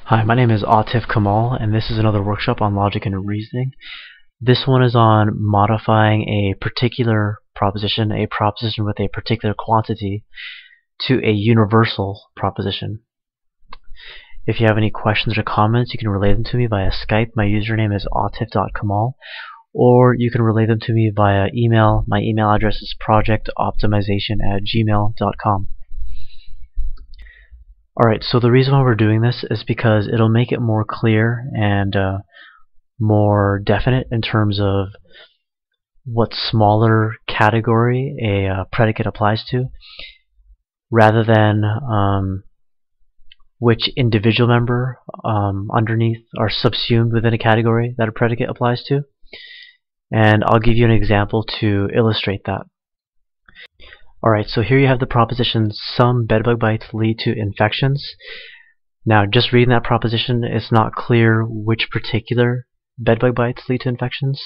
Hi, my name is Autif Kamal, and this is another workshop on logic and reasoning. This one is on modifying a particular proposition, with a particular quantity, to a universal proposition. If you have any questions or comments, you can relay them to me via Skype. My username is autif.kamal, or you can relay them to me via email. My email address is projectoptimization@gmail.com. Alright, so the reason why we're doing this is because it'll make it more clear and more definite in terms of what smaller category a predicate applies to, rather than which individual member underneath are subsumed within a category that a predicate applies to. And I'll give you an example to illustrate that. Alright, so here you have the proposition, some bedbug bites lead to infections. Now, just reading that proposition, it's not clear which particular bedbug bites lead to infections.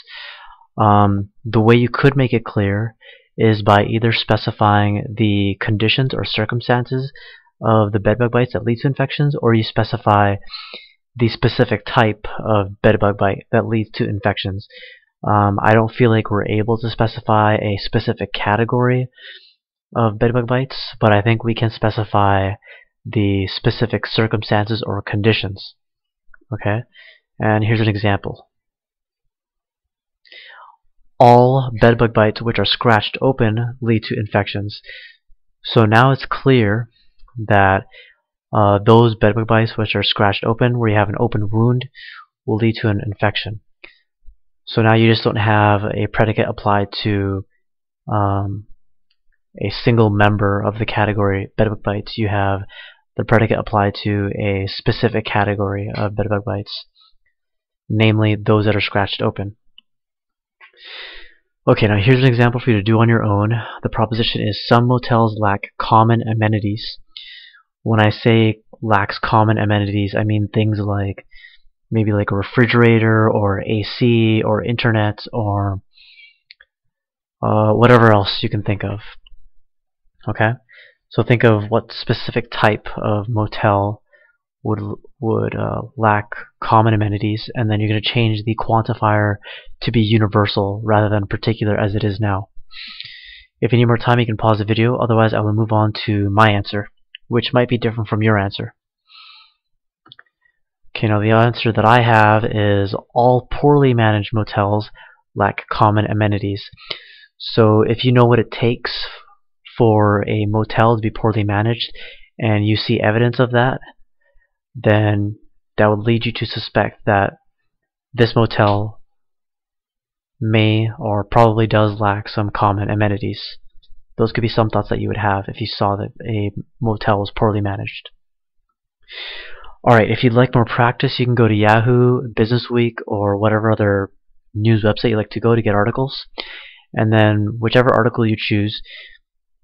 The way you could make it clear is by either specifying the conditions or circumstances of the bedbug bites that lead to infections, or you specify the specific type of bedbug bite that leads to infections. I don't feel like we're able to specify a specific category of bedbug bites, but I think we can specify the specific circumstances or conditions. Okay, and here's an example. All bedbug bites which are scratched open lead to infections. So now it's clear that those bedbug bites which are scratched open, where you have an open wound, will lead to an infection. So now you just don't have a predicate applied to a single member of the category bedbug bites. You have the predicate applied to a specific category of bedbug bites, namely those that are scratched open. Okay, now here's an example for you to do on your own. The proposition is some motels lack common amenities. When I say lacks common amenities, I mean things like maybe like a refrigerator or AC or internet or whatever else you can think of. Okay, so think of what specific type of motel would lack common amenities, and then you're going to change the quantifier to be universal rather than particular as it is now. If you need more time, you can pause the video. Otherwise, I will move on to my answer, which might be different from your answer. Okay, now the answer that I have is all poorly managed motels lack common amenities. So if you know what it takes for a motel to be poorly managed, and you see evidence of that, then that would lead you to suspect that this motel may or probably does lack some common amenities. Those could be some thoughts that you would have if you saw that a motel was poorly managed. Alright, if you'd like more practice, you can go to Yahoo, Businessweek, or whatever other news website you like to go to get articles. And then whichever article you choose,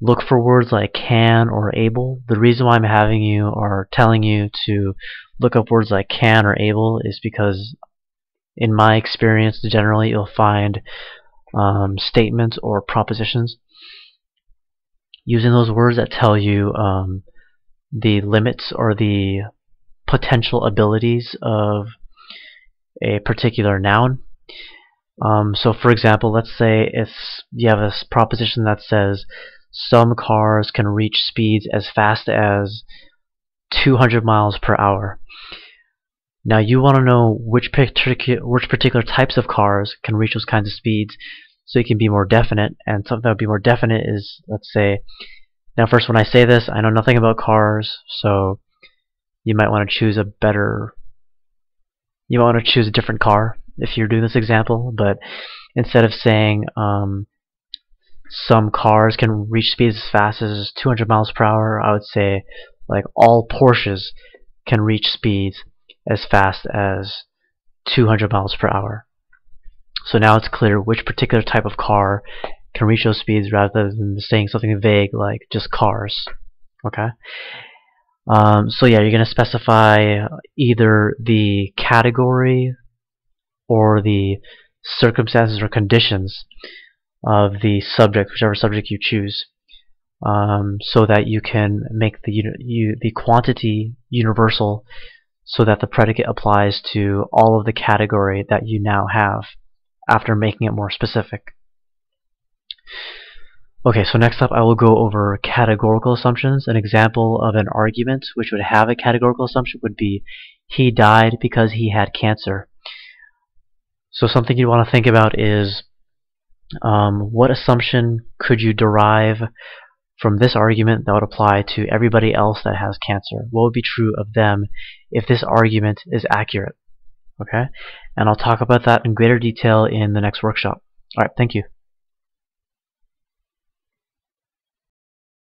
look for words like can or able. The reason why I'm having you or telling you to look up words like can or able is because in my experience, generally you'll find statements or propositions using those words that tell you the limits or the potential abilities of a particular noun. So for example, let's say if you have a proposition that says some cars can reach speeds as fast as 200 miles per hour. Now you want to know which particular types of cars can reach those kinds of speeds, so you can be more definite. And something that would be more definite is, let's say, now first, when I say this, I know nothing about cars, so you might want to choose a different car if you're doing this example. But instead of saying some cars can reach speeds as fast as 200 miles per hour, I would say like all Porsches can reach speeds as fast as 200 miles per hour. So now it's clear which particular type of car can reach those speeds rather than saying something vague like just cars. Okay. So yeah, you're going to specify either the category or the circumstances or conditions of the subject, whichever subject you choose, so that you can make the quantity universal so that the predicate applies to all of the category that you now have after making it more specific. Okay, so next up I will go over categorical assumptions. An example of an argument which would have a categorical assumption would be he died because he had cancer. So something you want to think about is what assumption could you derive from this argument that would apply to everybody else that has cancer? What would be true of them if this argument is accurate? Okay, and I'll talk about that in greater detail in the next workshop. Alright, thank you.